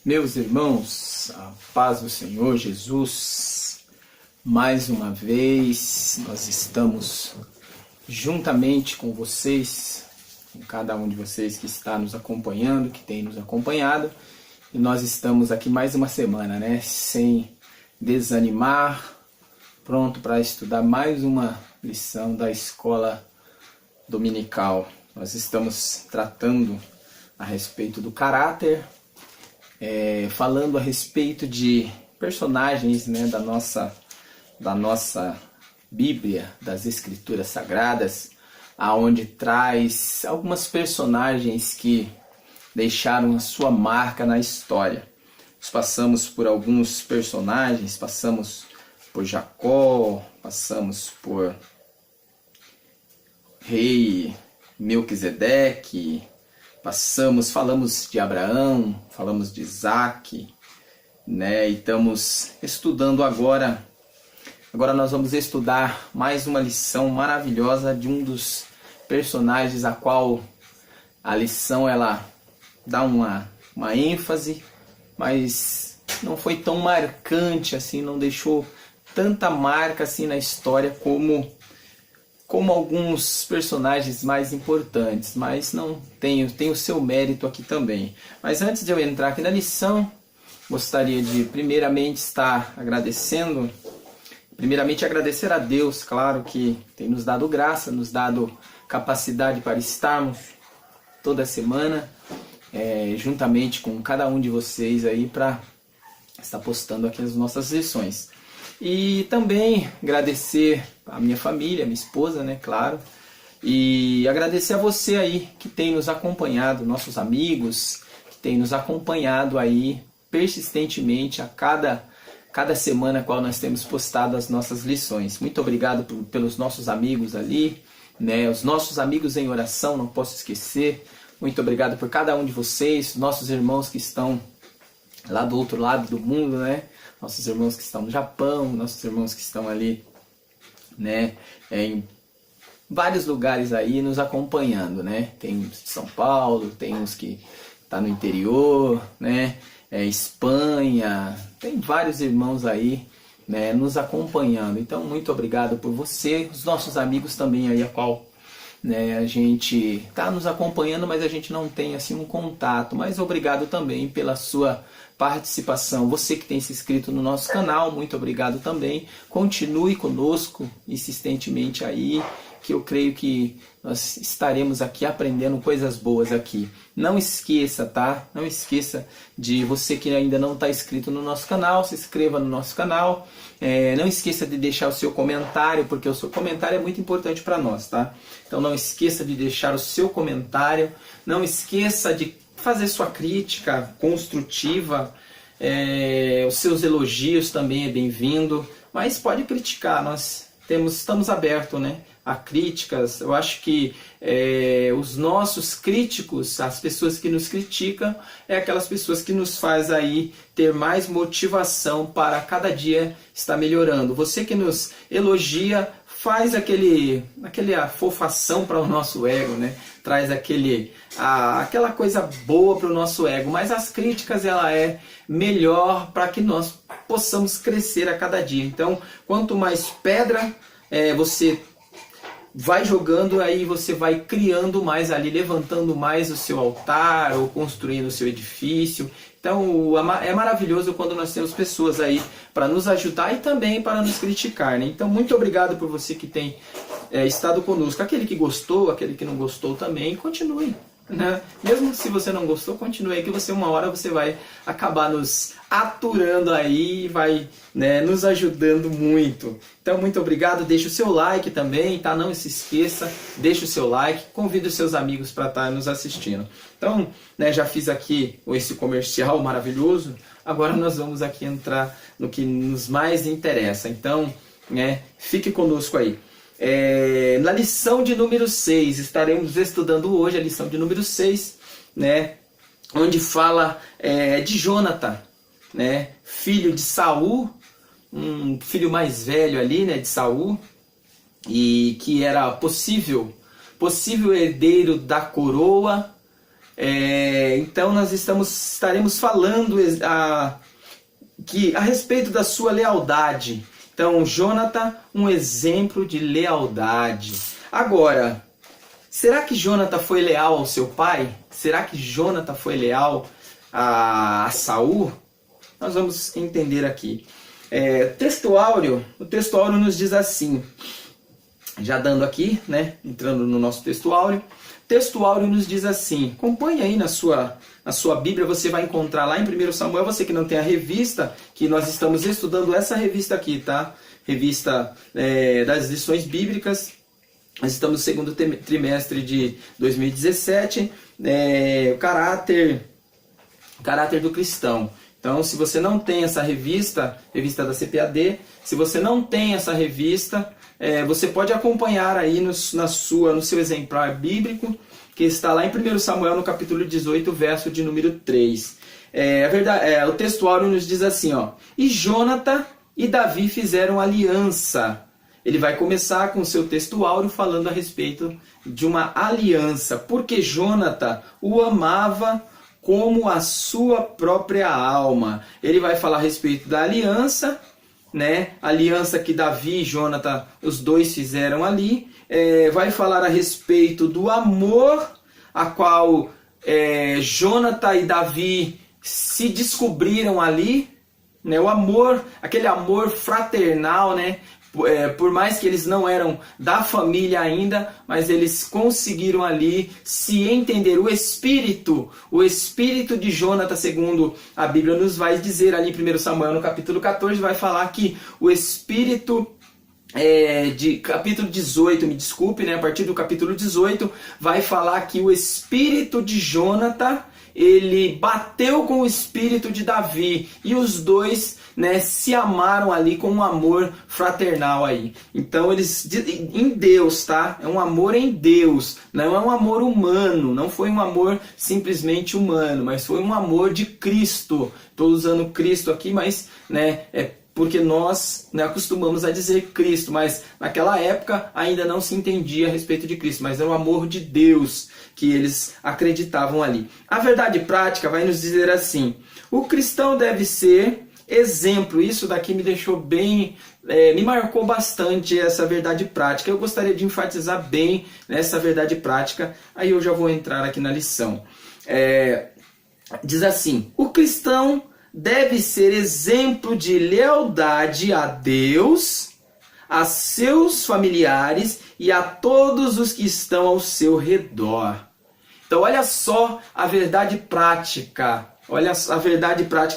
Meus irmãos, a paz do Senhor Jesus, mais uma vez nós estamos juntamente com vocês, com cada um de vocês que está nos acompanhando, que tem nos acompanhado, e nós estamos aqui mais uma semana, né? Sem desanimar, pronto para estudar mais uma lição da escola dominical. Nós estamos tratando a respeito do caráter, falando a respeito de personagens, né, da nossa Bíblia, das Escrituras Sagradas, aonde traz algumas personagens que deixaram a sua marca na história. Nós passamos por alguns personagens, passamos por Jacó, passamos por rei Melquisedeque, falamos de Abraão, falamos de Isaac, né? E estamos estudando agora. Agora nós vamos estudar mais uma lição maravilhosa de um dos personagens a qual a lição ela dá uma ênfase, mas não foi tão marcante assim, não deixou tanta marca assim na história como alguns personagens mais importantes, mas não tem o seu mérito aqui também. Mas antes de eu entrar aqui na lição, gostaria de primeiramente agradecer a Deus, claro, que tem nos dado graça, nos dado capacidade para estarmos toda semana, juntamente com cada um de vocês aí, para estar postando aqui as nossas lições. E também agradecer a minha família, minha esposa, né, claro. E agradecer a você aí que tem nos acompanhado, nossos amigos, que tem nos acompanhado aí persistentemente a cada semana qual nós temos postado as nossas lições. Muito obrigado pelos nossos amigos ali, né, os nossos amigos em oração, não posso esquecer. Muito obrigado por cada um de vocês, nossos irmãos que estão lá do outro lado do mundo, né? Nossos irmãos que estão no Japão, nossos irmãos que estão ali, né, em vários lugares aí nos acompanhando, né? Tem uns de São Paulo, tem uns que tá no interior, né? Espanha, tem vários irmãos aí, né, nos acompanhando. Então, muito obrigado por você, os nossos amigos também aí a qual, né, a gente tá nos acompanhando, mas a gente não tem assim um contato. Mas obrigado também pela sua participação. Você que tem se inscrito no nosso canal, muito obrigado também. Continue conosco insistentemente aí, que eu creio que nós estaremos aqui aprendendo coisas boas aqui. Não esqueça, tá? Não esqueça de você que ainda não está inscrito no nosso canal, se inscreva no nosso canal. Não esqueça de deixar o seu comentário, porque o seu comentário é muito importante para nós, tá? Então não esqueça de deixar o seu comentário, não esqueça de fazer sua crítica construtiva, os seus elogios também é bem-vindo, mas pode criticar, nós estamos abertos, né, a críticas. Eu acho que os nossos críticos, as pessoas que nos criticam, aquelas pessoas que nos faz aí ter mais motivação para cada dia estar melhorando. Você que nos elogia, faz aquele afofação para o nosso ego, né? Traz aquela coisa boa para o nosso ego, mas as críticas ela é melhor para que nós possamos crescer a cada dia. Então, quanto mais pedra você vai jogando, aí você vai criando mais ali, levantando mais o seu altar ou construindo o seu edifício. Então é maravilhoso quando nós temos pessoas aí para nos ajudar e também para nos criticar, né? Então muito obrigado por você que tem estado conosco. Aquele que gostou, aquele que não gostou também, continue, né? Mesmo se você não gostou, continue aí, que uma hora você vai acabar nos aturando aí e vai, né, nos ajudando muito. Então muito obrigado, deixa o seu like também, tá? Não se esqueça, deixa o seu like, convida os seus amigos para estar nos assistindo. Então, né, já fiz aqui esse comercial maravilhoso, agora nós vamos aqui entrar no que nos mais interessa. Então, né, fique conosco aí. Na lição de número 6, estaremos estudando hoje a lição de número 6, né, onde fala de Jonathan, né, filho de Saul, um filho mais velho ali, né, de Saul, e que era possível herdeiro da coroa, Então nós estaremos falando a respeito da sua lealdade. Então, Jonathan, um exemplo de lealdade. Agora, será que Jonathan foi leal ao seu pai? Será que Jonathan foi leal a Saul? Nós vamos entender aqui. O texto áureo nos diz assim, já dando aqui, né, entrando no nosso texto áureo, o texto áureo nos diz assim, acompanhe aí na sua Bíblia, você vai encontrar lá em 1 Samuel, você que não tem a revista, que nós estamos estudando essa revista aqui, tá? Revista das lições bíblicas, nós estamos no segundo trimestre de 2017, o caráter do cristão. Então, se você não tem essa revista da CPAD, se você não tem essa revista, você pode acompanhar aí no seu exemplar bíblico, que está lá em 1 Samuel, no capítulo 18, verso de número 3. O texto áureo nos diz assim, ó, e Jonathan e Davi fizeram aliança. Ele vai começar com o seu texto áureo falando a respeito de uma aliança, porque Jonathan o amava como a sua própria alma. Ele vai falar a respeito da aliança, né? Aliança que Davi e Jonathan, os dois fizeram ali. Vai falar a respeito do amor a qual Jonathan e Davi se descobriram ali, né? O amor, aquele amor fraternal, né? Por mais que eles não eram da família ainda, mas eles conseguiram ali se entender. O espírito de Jonathan, segundo a Bíblia nos vai dizer ali em 1 Samuel, no capítulo 14, vai falar que o espírito de capítulo 18, me desculpe, né, a partir do capítulo 18, vai falar que o espírito de Jonathan, ele bateu com o espírito de Davi, e os dois, né, se amaram ali com um amor fraternal aí. Então eles, em Deus, tá? É um amor em Deus, não é um amor humano, não foi um amor simplesmente humano, mas foi um amor de Cristo. Estou usando Cristo aqui, mas, né, porque nós, né, acostumamos a dizer Cristo, mas naquela época ainda não se entendia a respeito de Cristo, mas era o amor de Deus que eles acreditavam ali. A verdade prática vai nos dizer assim, o cristão deve ser exemplo. Isso daqui me deixou bem, me marcou bastante essa verdade prática. Eu gostaria de enfatizar bem nessa verdade prática, aí eu já vou entrar aqui na lição. Diz assim, o cristão deve ser exemplo de lealdade a Deus, a seus familiares e a todos os que estão ao seu redor. Então olha só a verdade prática,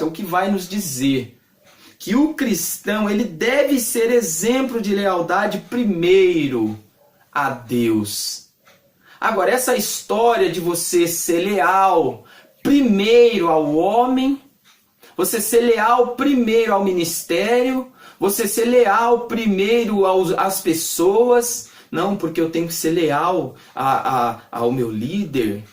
o que vai nos dizer. Que o cristão, ele deve ser exemplo de lealdade primeiro a Deus. Agora, essa história de você ser leal primeiro ao homem, você ser leal primeiro ao ministério, você ser leal primeiro às pessoas, não, porque eu tenho que ser leal ao meu líder.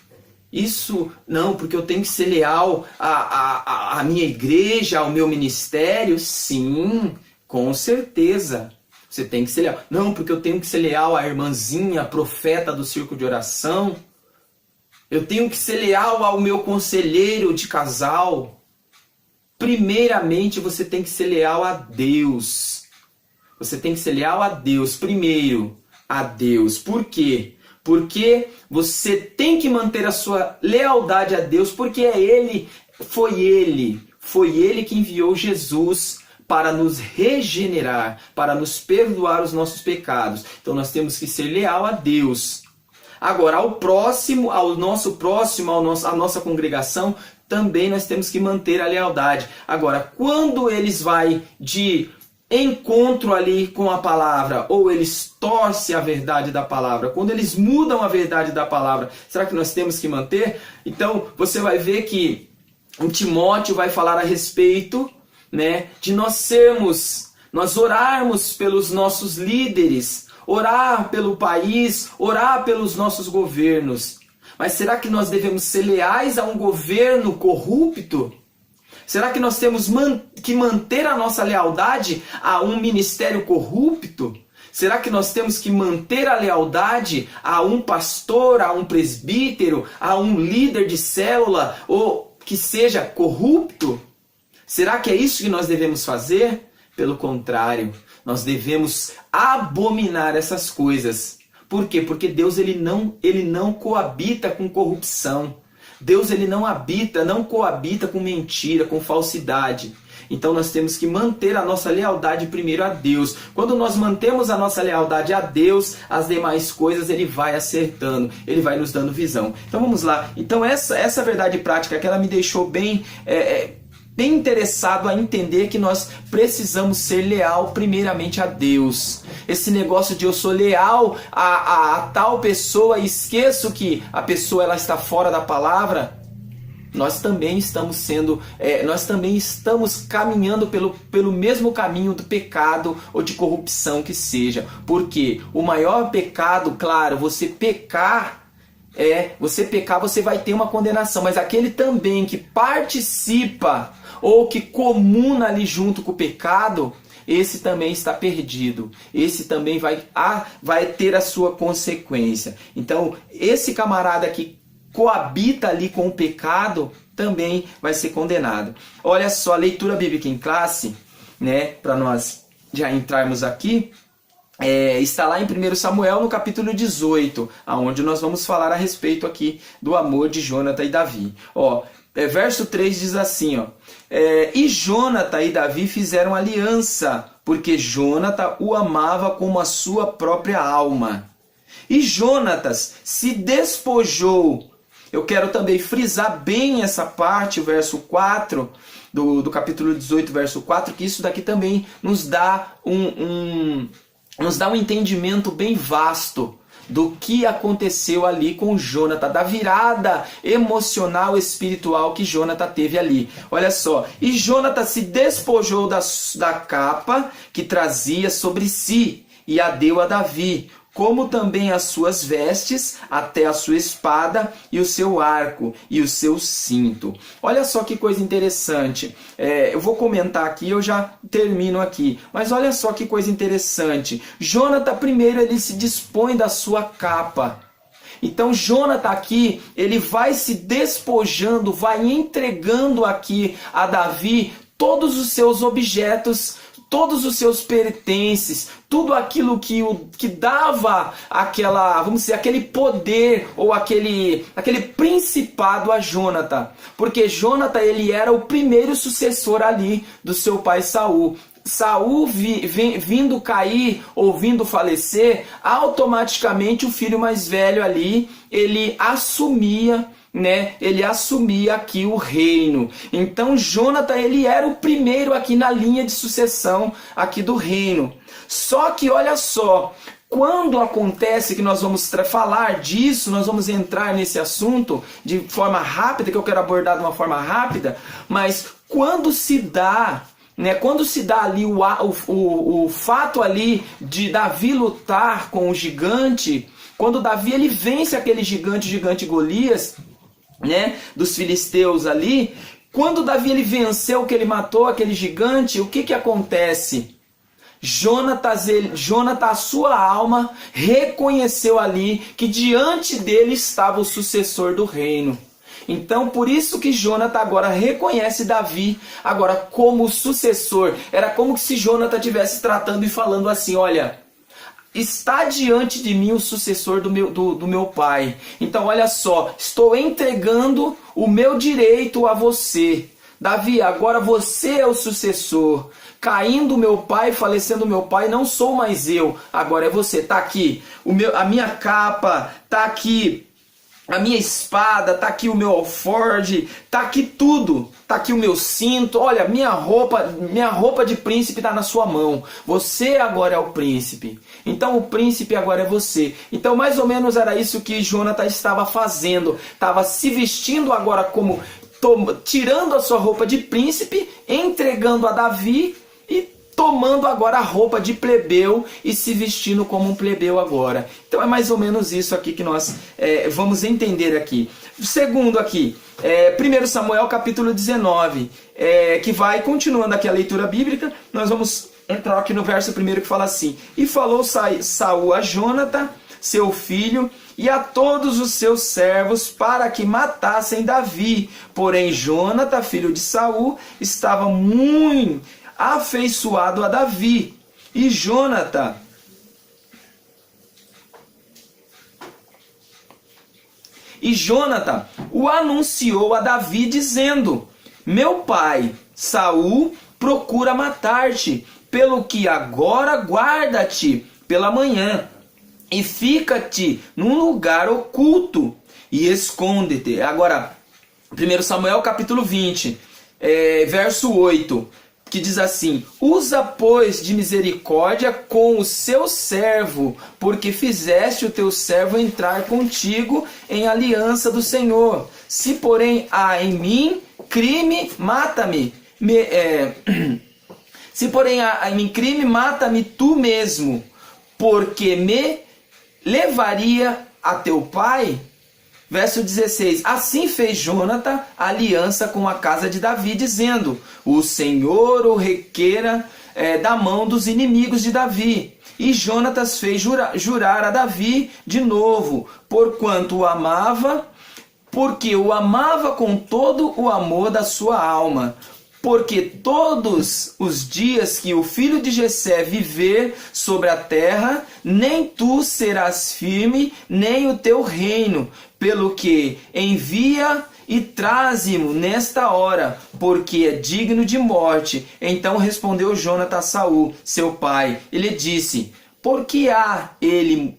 Isso, não, porque eu tenho que ser leal à minha igreja, ao meu ministério. Sim, com certeza. Você tem que ser leal. Não, porque eu tenho que ser leal à irmãzinha, profeta do círculo de oração. Eu tenho que ser leal ao meu conselheiro de casal. Primeiramente, você tem que ser leal a Deus. Você tem que ser leal a Deus, primeiro a Deus. Por quê? Porque você tem que manter a sua lealdade a Deus, porque foi Ele que enviou Jesus para nos regenerar, para nos perdoar os nossos pecados. Então nós temos que ser leal a Deus. Agora, ao nosso próximo, à nossa congregação, também nós temos que manter a lealdade. Agora, quando eles vão de encontro ali com a palavra, ou eles torcem a verdade da palavra, quando eles mudam a verdade da palavra, será que nós temos que manter? Então, você vai ver que o Timóteo vai falar a respeito, né, de nós orarmos pelos nossos líderes, orar pelo país, orar pelos nossos governos. Mas será que nós devemos ser leais a um governo corrupto? Será que nós temos que manter a nossa lealdade a um ministério corrupto? Será que nós temos que manter a lealdade a um pastor, a um presbítero, a um líder de célula, ou que seja corrupto? Será que é isso que nós devemos fazer? Pelo contrário, nós devemos abominar essas coisas. Por quê? Porque Deus ele não coabita com corrupção. Deus ele não coabita com mentira, com falsidade. Então nós temos que manter a nossa lealdade primeiro a Deus. Quando nós mantemos a nossa lealdade a Deus, as demais coisas ele vai acertando, ele vai nos dando visão. Então vamos lá. Então essa verdade prática que ela me deixou bem interessado a entender que nós precisamos ser leal primeiramente a Deus. Esse negócio de eu sou leal a tal pessoa e esqueço que a pessoa ela está fora da palavra, nós também estamos caminhando pelo mesmo caminho do pecado ou de corrupção que seja. Porque o maior pecado, claro, você pecar, você vai ter uma condenação, mas aquele também que participa ou que comuna ali junto com o pecado, esse também está perdido. Esse também vai ter a sua consequência. Então, esse camarada que coabita ali com o pecado também vai ser condenado. Olha só, leitura bíblica em classe, né, para nós já entrarmos aqui. Está lá em 1 Samuel no capítulo 18, onde nós vamos falar a respeito aqui do amor de Jonatã e Davi. Verso 3 diz assim, e Jonatã e Davi fizeram aliança, porque Jonatã o amava como a sua própria alma. E Jonatas se despojou. Eu quero também frisar bem essa parte, o verso 4 do capítulo 18, verso 4, que isso daqui também nos dá um entendimento bem vasto do que aconteceu ali com Jonatã, da virada emocional, espiritual que Jonatã teve ali. Olha só, e Jonatã se despojou da capa que trazia sobre si e a deu a Davi, como também as suas vestes, até a sua espada e o seu arco e o seu cinto. Olha só que coisa interessante. Eu vou comentar aqui, eu já termino aqui. Mas olha só que coisa interessante. Jonatã primeiro ele se dispõe da sua capa. Então Jonatã aqui, ele vai se despojando, vai entregando aqui a Davi todos os seus objetos, todos os seus pertences, tudo aquilo que dava aquele poder ou aquele principado a Jonatã. Porque Jonatã ele era o primeiro sucessor ali do seu pai Saul. Saul vindo cair ou vindo falecer, automaticamente o filho mais velho ali, ele assumia aqui o reino. Então Jonatã ele era o primeiro aqui na linha de sucessão aqui do reino. Só que olha só, quando acontece que nós vamos falar disso, nós vamos entrar nesse assunto de forma rápida, que eu quero abordar de uma forma rápida, mas quando se dá ali o fato ali de Davi lutar com o gigante, quando Davi ele vence aquele gigante Golias, dos filisteus ali, quando Davi ele venceu, que ele matou aquele gigante, o que acontece? Jonatã, a sua alma, reconheceu ali que diante dele estava o sucessor do reino. Então, por isso que Jonatã agora reconhece Davi agora como sucessor. Era como se Jonatã estivesse tratando e falando assim, olha, está diante de mim o sucessor do meu pai. Então olha só, estou entregando o meu direito a você. Davi, agora você é o sucessor. Caindo meu pai, falecendo meu pai, não sou mais eu. Agora é você. Está aqui a minha capa, está aqui a minha espada, tá aqui o meu alforje, tá aqui tudo, tá aqui o meu cinto, olha, minha roupa de príncipe tá na sua mão, você agora é o príncipe, então o príncipe agora é você. Então mais ou menos era isso que Jonatã estava fazendo, estava se vestindo agora como, tirando a sua roupa de príncipe, entregando a Davi e tomando agora a roupa de plebeu e se vestindo como um plebeu agora. Então é mais ou menos isso aqui que nós vamos entender aqui. Segundo aqui, 1 Samuel capítulo 19, que vai, continuando aqui a leitura bíblica, nós vamos entrar aqui no verso primeiro que fala assim: e falou Saul a Jônatan, seu filho, e a todos os seus servos para que matassem Davi. Porém Jônatan, filho de Saul, estava muito afeiçoado a Davi. E Jônatan o anunciou a Davi, dizendo: meu pai Saul procura matar-te, pelo que agora guarda-te pela manhã, e fica-te num lugar oculto, e esconde-te. Agora, 1 Samuel capítulo 20, verso 8, que diz assim: usa, pois, de misericórdia com o seu servo, porque fizeste o teu servo entrar contigo em aliança do Senhor. Se, porém, há em mim crime, mata-me. Se, porém, há em mim crime, mata-me tu mesmo, porque me levaria a teu pai. Verso 16: assim fez Jônatan aliança com a casa de Davi, dizendo: o Senhor o requeira da mão dos inimigos de Davi. E Jônatan fez jurar a Davi de novo, porquanto o amava, porque o amava com todo o amor da sua alma. Porque todos os dias que o filho de Jessé viver sobre a terra, nem tu serás firme, nem o teu reino, pelo que envia e traze-mo nesta hora, porque é digno de morte. Então respondeu Jônatan a Saul, seu pai, e lhe disse: por que há dele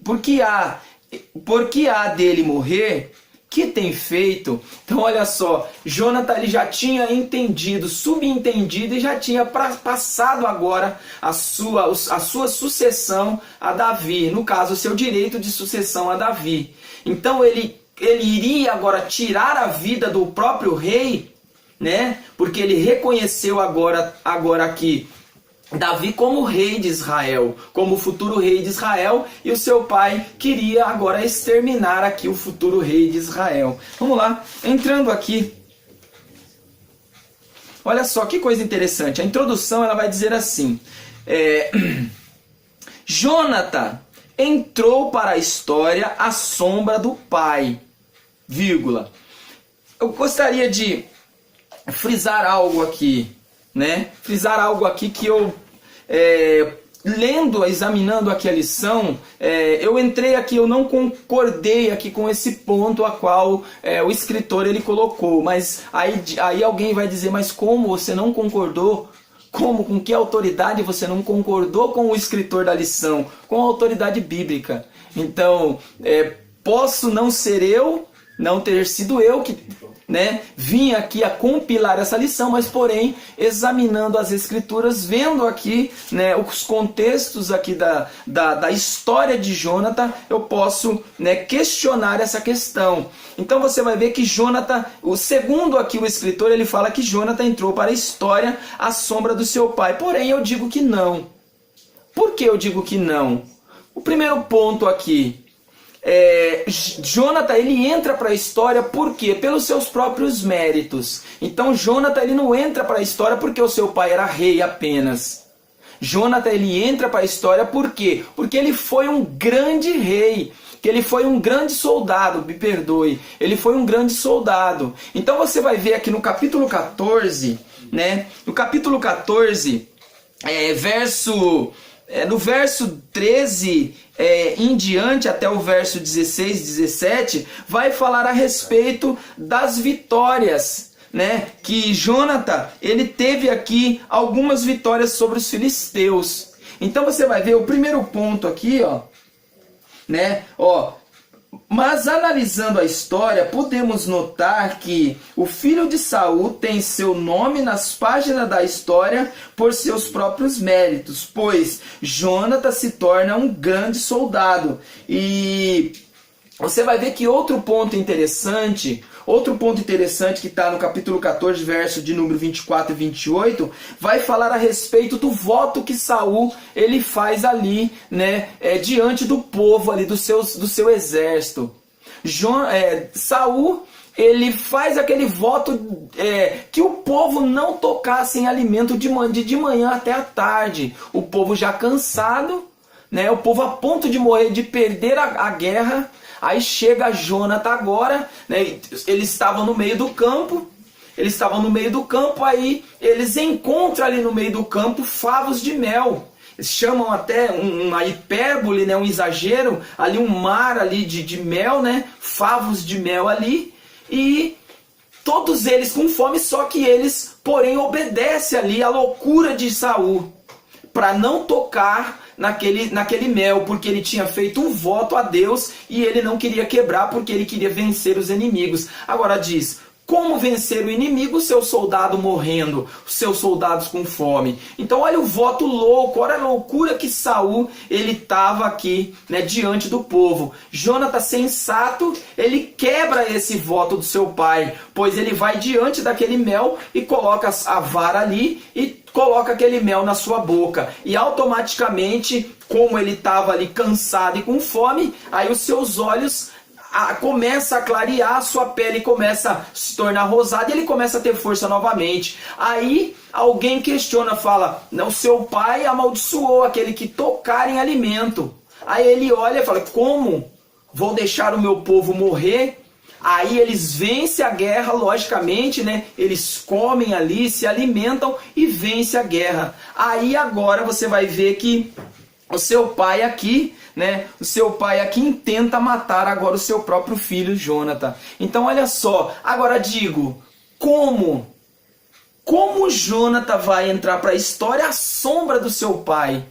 morrer? Que tem feito? Então olha só, Jônatan ele já tinha entendido, subentendido, e já tinha passado agora a sua sucessão a Davi, no caso o seu direito de sucessão a Davi. Então ele iria agora tirar a vida do próprio rei, né? Porque ele reconheceu agora aqui Davi como rei de Israel, como futuro rei de Israel, e o seu pai queria agora exterminar aqui o futuro rei de Israel. Vamos lá, entrando aqui. Olha só que coisa interessante. A introdução ela vai dizer assim: Jônatan entrou para a história à sombra do pai, vírgula. Eu gostaria de frisar algo aqui, né? Frisar algo aqui que eu, examinando aqui a lição, eu entrei aqui, eu não concordei aqui com esse ponto a qual o escritor ele colocou, mas aí alguém vai dizer: mas como você não concordou? Como? Com que autoridade você não concordou com o escritor da lição? Com a autoridade bíblica. Então, posso não ser eu, não ter sido eu que vim aqui a compilar essa lição, mas porém, examinando as escrituras, vendo aqui os contextos aqui da história de Jônatan, eu posso questionar essa questão. Então você vai ver que Jônatan, segundo aqui o escritor, ele fala que Jônatan entrou para a história à sombra do seu pai. Porém, eu digo que não. Por que eu digo que não? O primeiro ponto aqui, Jônatan ele entra para a história por quê? Pelos seus próprios méritos. Então Jônatan ele não entra para a história porque o seu pai era rei apenas. Jônatan ele entra para a história por quê? Porque ele foi um grande rei, que ele foi um grande soldado, me perdoe, ele foi um grande soldado. Então você vai ver aqui no capítulo 14, no capítulo 14, no verso 13 em diante até o verso 16, 17, vai falar a respeito das vitórias, que Jônatan ele teve aqui algumas vitórias sobre os filisteus. Então você vai ver o primeiro ponto aqui, mas analisando a história, podemos notar que o filho de Saul tem seu nome nas páginas da história por seus próprios méritos, pois Jônatan se torna um grande soldado. E você vai ver que outro ponto interessante que está no capítulo 14, verso de número 24 e 28, vai falar a respeito do voto que Saul ele faz ali, diante do povo ali, do seu exército. Saul ele faz aquele voto que o povo não tocasse em alimento de manhã até a tarde. O povo já cansado, né? O povo a ponto de morrer, de perder a guerra. Aí chega Jonathan agora, né? Eles estavam no meio do campo. Aí eles encontram ali no meio do campo favos de mel. Eles chamam até uma hipérbole, né? Um exagero, ali um mar ali de mel, né? Favos de mel ali. E todos eles com fome, só que eles, porém, obedecem ali à loucura de Saul para não tocar naquele mel, porque ele tinha feito um voto a Deus e ele não queria quebrar, porque ele queria vencer os inimigos. Agora diz: como vencer o inimigo? Seu soldado morrendo, seus soldados com fome. Então olha o voto louco, olha a loucura que Saul ele estava aqui, né, diante do povo. Jonathan, sensato, ele quebra esse voto do seu pai, pois ele vai diante daquele mel e coloca a vara ali e coloca aquele mel na sua boca. E automaticamente, como ele estava ali cansado e com fome, aí os seus olhos começa a clarear, a sua pele começa a se tornar rosada e ele começa a ter força novamente. Aí alguém questiona, fala: não, seu pai amaldiçoou aquele que tocar em alimento. Aí ele olha e fala: como? Vou deixar o meu povo morrer? Aí eles vencem a guerra, logicamente, né? Eles comem ali, se alimentam e vencem a guerra. Aí agora você vai ver que o seu pai aqui, né? O seu pai aqui intenta matar agora o seu próprio filho, Jonathan. Então olha só, agora digo, como Jonathan vai entrar para a história à sombra do seu pai?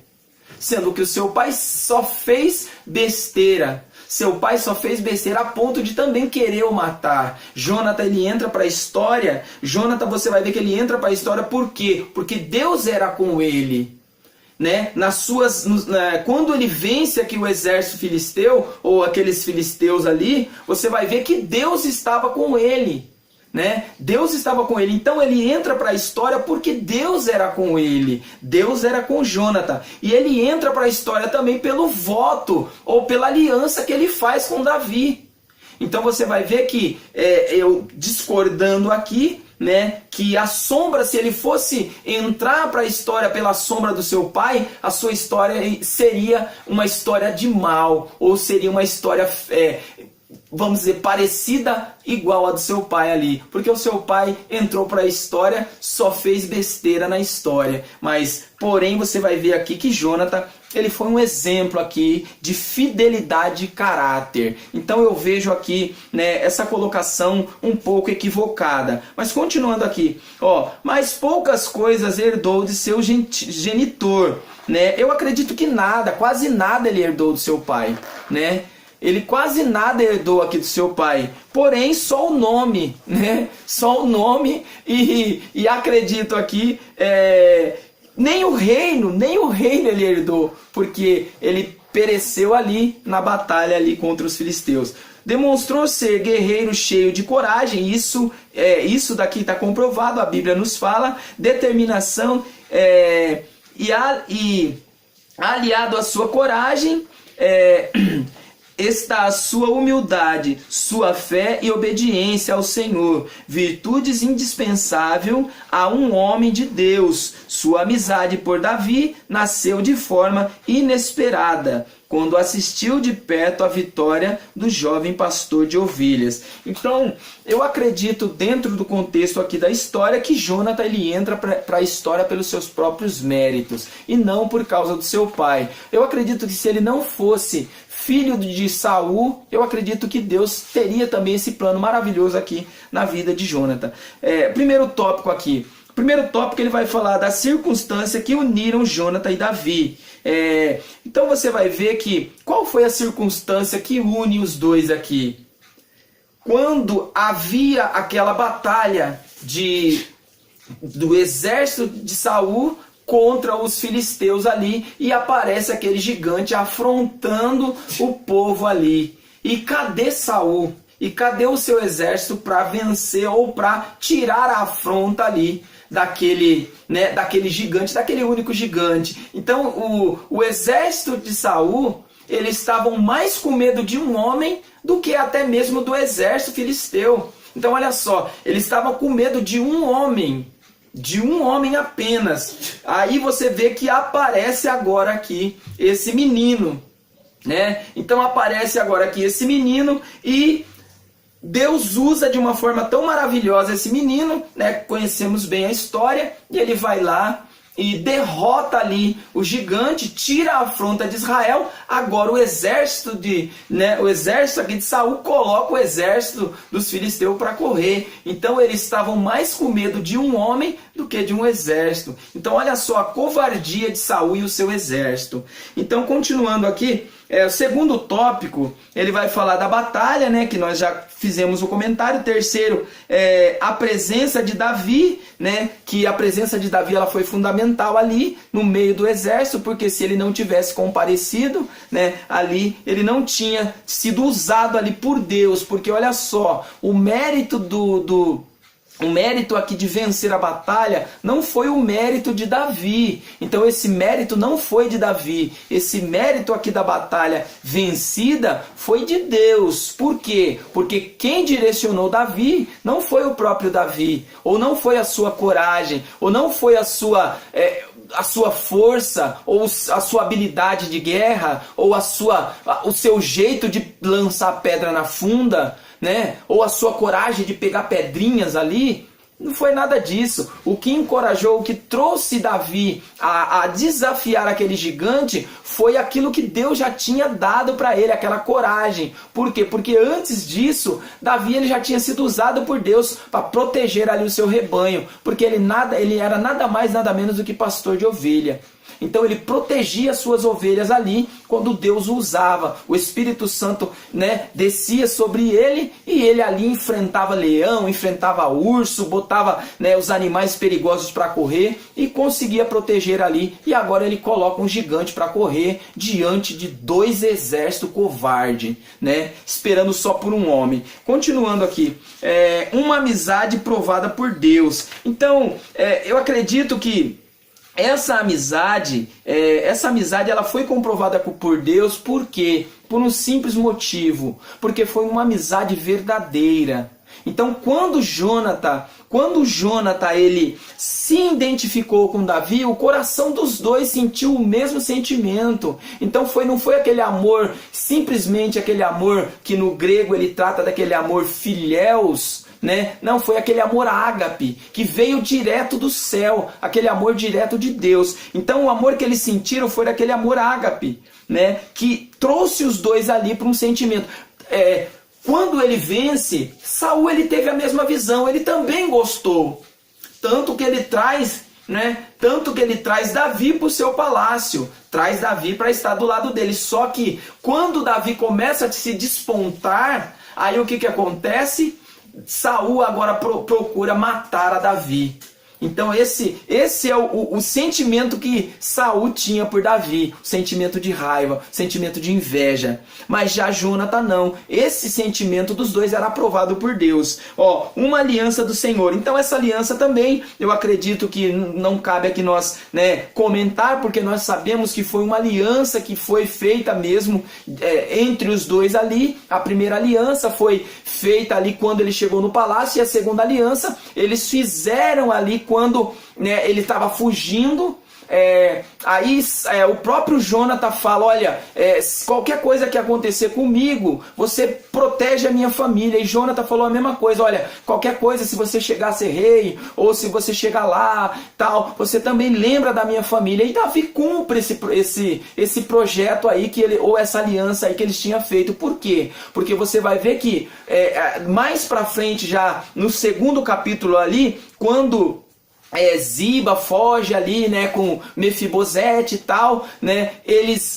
Sendo que o seu pai só fez besteira. Seu pai só fez besteira a ponto de também querer o matar. Jonathan, ele entra para a história. Jonathan, você vai ver que ele entra para a história por quê? Porque Deus era com ele. Né? Quando ele vence aqui o exército filisteu, ou aqueles filisteus ali, você vai ver que Deus estava com ele. Né? Deus estava com ele. Então ele entra para a história porque Deus era com ele. Deus era com Jonathan. E ele entra para a história também pelo voto ou pela aliança que ele faz com Davi. Então você vai ver que, eu discordando aqui, né, que a sombra, se ele fosse entrar para a história pela sombra do seu pai, a sua história seria uma história de mal, ou seria uma história, vamos dizer, parecida, igual a do seu pai ali. Porque o seu pai entrou para a história, só fez besteira na história. Mas, porém, você vai ver aqui que Jonathan, ele foi um exemplo aqui de fidelidade e caráter. Então eu vejo aqui, né, essa colocação um pouco equivocada. Mas continuando aqui, mas poucas coisas herdou de seu genitor. Né? Eu acredito que quase nada ele herdou do seu pai. Né? Ele quase nada herdou aqui do seu pai. Porém, só o nome. Né? Só o nome. E acredito aqui... Nem o reino ele herdou, porque ele pereceu ali na batalha ali contra os filisteus. Demonstrou ser guerreiro cheio de coragem, isso daqui está comprovado, a Bíblia nos fala, determinação e aliado à sua coragem, está a sua humildade, sua fé e obediência ao Senhor, virtudes indispensáveis a um homem de Deus. Sua amizade por Davi nasceu de forma inesperada, quando assistiu de perto à vitória do jovem pastor de ovelhas. Então, eu acredito, dentro do contexto aqui da história, que Jonathan ele entra para a história pelos seus próprios méritos, e não por causa do seu pai. Eu acredito que se ele não fosse filho de Saul, eu acredito que Deus teria também esse plano maravilhoso aqui na vida de Jonathan. Primeiro tópico aqui. Primeiro tópico, ele vai falar da circunstância que uniram Jonathan e Davi. Então você vai ver que qual foi a circunstância que une os dois aqui? Quando havia aquela batalha do exército de Saul contra os filisteus ali, e aparece aquele gigante afrontando o povo ali. E cadê Saul? E cadê o seu exército para vencer ou para tirar a afronta ali daquele gigante, daquele único gigante? Então o exército de Saul, eles estavam mais com medo de um homem do que até mesmo do exército filisteu. Então olha só, eles estavam com medo de um homem apenas. Aí você vê que aparece agora aqui esse menino, né? Então aparece agora aqui esse menino e Deus usa de uma forma tão maravilhosa esse menino, né? Conhecemos bem a história, e ele vai lá e derrota ali o gigante, tira a afronta de Israel. Agora o exército o exército aqui de Saul coloca o exército dos filisteus para correr. Então eles estavam mais com medo de um homem do que de um exército. Então olha só a covardia de Saul e o seu exército. Então continuando aqui, o segundo tópico, ele vai falar da batalha, né, que nós já fizemos o comentário. O terceiro é a presença de Davi, né, que a presença de Davi ela foi fundamental ali no meio do exército, porque se ele não tivesse comparecido, né, ali ele não tinha sido usado ali por Deus, porque olha só, o mérito o mérito aqui de vencer a batalha não foi o mérito de Davi. Então esse mérito não foi de Davi. Esse mérito aqui da batalha vencida foi de Deus. Por quê? Porque quem direcionou Davi não foi o próprio Davi, ou não foi a sua coragem, ou não foi a sua força, ou a sua habilidade de guerra, ou o seu jeito de lançar pedra na funda, né? Ou a sua coragem de pegar pedrinhas ali. Não foi nada disso. O que encorajou, o que trouxe Davi a desafiar aquele gigante foi aquilo que Deus já tinha dado para ele, aquela coragem. Por quê? Porque antes disso, Davi ele já tinha sido usado por Deus para proteger ali o seu rebanho, porque ele era nada mais, nada menos do que pastor de ovelha. Então ele protegia as suas ovelhas ali quando Deus o usava. O Espírito Santo, né, descia sobre ele e ele ali enfrentava leão, enfrentava urso, botava, né, os animais perigosos para correr e conseguia proteger ali. E agora ele coloca um gigante para correr diante de 2 exércitos covardes, né, esperando só por um homem. Continuando aqui, uma amizade provada por Deus. Então eu acredito que essa amizade ela foi comprovada por Deus. Por quê? Por um simples motivo, porque foi uma amizade verdadeira. Então quando Jônatan ele se identificou com Davi, o coração dos dois sentiu o mesmo sentimento. Então não foi aquele amor, simplesmente aquele amor que no grego ele trata daquele amor filhéus, né? Não, foi aquele amor ágape, que veio direto do céu, aquele amor direto de Deus. Então o amor que eles sentiram foi aquele amor ágape, né? Que trouxe os dois ali para um sentimento. Quando ele vence, Saul ele teve a mesma visão, ele também gostou. Tanto que ele traz Davi para o seu palácio, traz Davi para estar do lado dele. Só que quando Davi começa a se despontar, aí o que acontece? Saul agora procura matar a Davi. Então esse é o sentimento que Saul tinha por Davi, o sentimento de raiva, o sentimento de inveja. Mas já Jônatan não. Esse sentimento dos dois era aprovado por Deus. Uma aliança do Senhor. Então essa aliança também, eu acredito que não cabe aqui nós, né, comentar, porque nós sabemos que foi uma aliança que foi feita mesmo entre os dois ali. A primeira aliança foi feita ali quando ele chegou no palácio, e a segunda aliança eles fizeram ali quando, né, ele estava fugindo. O próprio Jônatan fala: olha, qualquer coisa que acontecer comigo, você protege a minha família. E Jônatan falou a mesma coisa: olha, qualquer coisa, se você chegar a ser rei, ou se você chegar lá, tal, você também lembra da minha família. E Davi cumpre esse projeto aí, ou essa aliança aí que eles tinham feito. Por quê? Porque você vai ver que mais pra frente, já no segundo capítulo ali, quando Ziba foge ali, né, com Mefibosete e tal, né,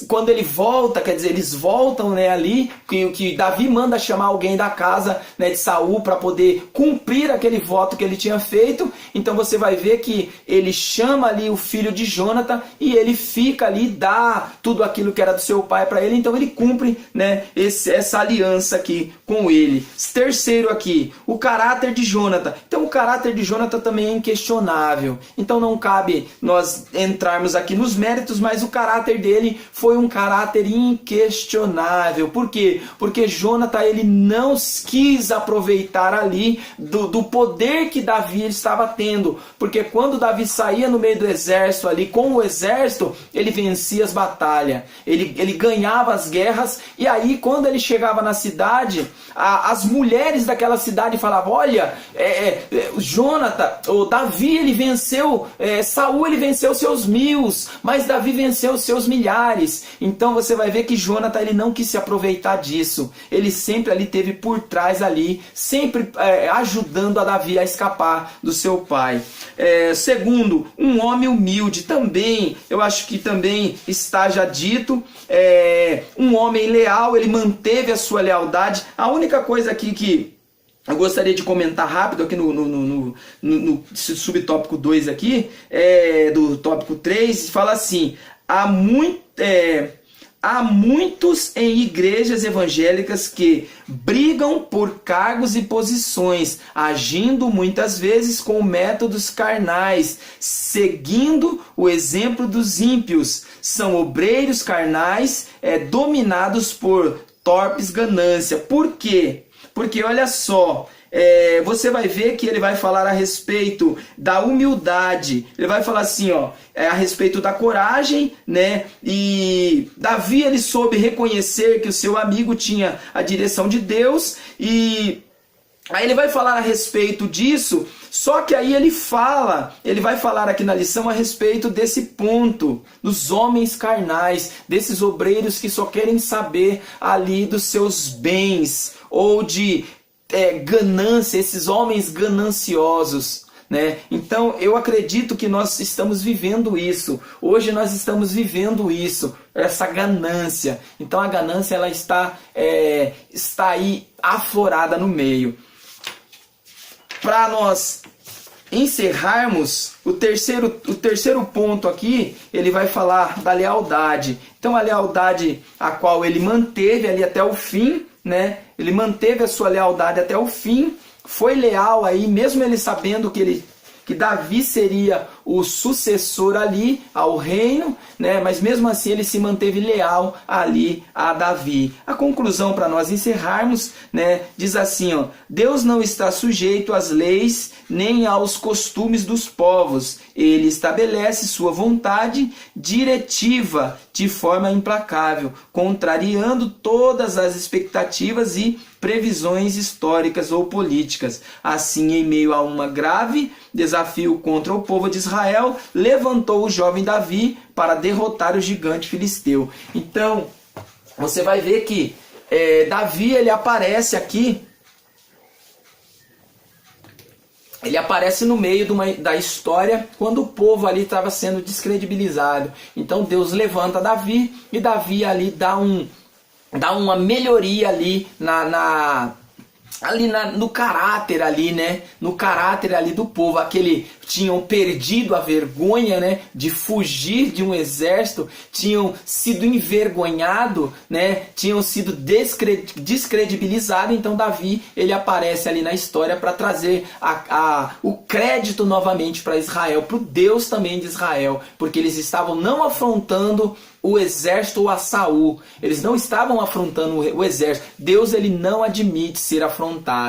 quando ele volta, quer dizer, eles voltam, né, ali, que Davi manda chamar alguém da casa, né, de Saul para poder cumprir aquele voto que ele tinha feito. Então você vai ver que ele chama ali o filho de Jônatan e ele fica ali, dá tudo aquilo que era do seu pai para ele. Então ele cumpre, né, essa aliança aqui com ele. Terceiro aqui, o caráter de Jônatan. Então o caráter de Jônatan também é inquestionável. inquestionável. Então não cabe nós entrarmos aqui nos méritos, mas o caráter dele foi um caráter inquestionável. Por quê? Porque Jonathan, ele não quis aproveitar ali do poder que Davi estava tendo. Porque quando Davi saía no meio do exército ali, com o exército, ele vencia as batalhas. Ele ganhava as guerras. E aí, quando ele chegava na cidade, as mulheres daquela cidade falavam: olha, Jonathan, o Davi, ele venceu, Saul, ele venceu seus 1000, mas Davi venceu os seus milhares. Então você vai ver que Jonathan, ele não quis se aproveitar disso. Ele sempre ali teve por trás ali, sempre ajudando a Davi a escapar do seu pai. Segundo, um homem humilde também, eu acho que também está já dito, um homem leal, ele manteve a sua lealdade. A única coisa aqui que eu gostaria de comentar rápido aqui no subtópico 2 aqui, do tópico 3, fala assim: há muitos em igrejas evangélicas que brigam por cargos e posições, agindo muitas vezes com métodos carnais, seguindo o exemplo dos ímpios. São obreiros carnais, dominados por torpes ganância. Por quê? Porque olha só, você vai ver que ele vai falar a respeito da humildade. Ele vai falar assim, a respeito da coragem, né? E Davi, ele soube reconhecer que o seu amigo tinha a direção de Deus. E aí ele vai falar a respeito disso. Só que aí ele vai falar aqui na lição a respeito desse ponto, dos homens carnais, desses obreiros que só querem saber ali dos seus bens, ou de ganância, esses homens gananciosos, né? Então eu acredito que nós estamos vivendo isso. Hoje nós estamos vivendo isso, essa ganância. Então a ganância, ela está aí aflorada no meio. Para nós encerrarmos, o terceiro ponto aqui, ele vai falar da lealdade. Então a lealdade a qual ele manteve ali até o fim, né? Ele manteve a sua lealdade até o fim, foi leal aí, mesmo ele sabendo que Davi seria o sucessor ali ao reino, né? Mas mesmo assim ele se manteve leal ali a Davi. A conclusão para nós encerrarmos, né, diz assim, Deus não está sujeito às leis nem aos costumes dos povos. Ele estabelece sua vontade diretiva de forma implacável, contrariando todas as expectativas e previsões históricas ou políticas. Assim, em meio a um grave desafio contra o povo de Israel, levantou o jovem Davi para derrotar o gigante filisteu. Então, você vai ver que Davi, ele aparece aqui, ele aparece no meio da história quando o povo ali estava sendo descredibilizado. Então Deus levanta Davi e Davi ali dá uma melhoria ali no caráter ali, né? No caráter ali do povo. Aquele tinham perdido a vergonha, né, de fugir de um exército, tinham sido envergonhados, né, tinham sido descredibilizados. Então Davi, ele aparece ali na história para trazer o crédito novamente para Israel, para o Deus também de Israel, porque eles estavam não afrontando o exército ou a Saul, eles não estavam afrontando o exército. Deus, ele não admite ser afrontado.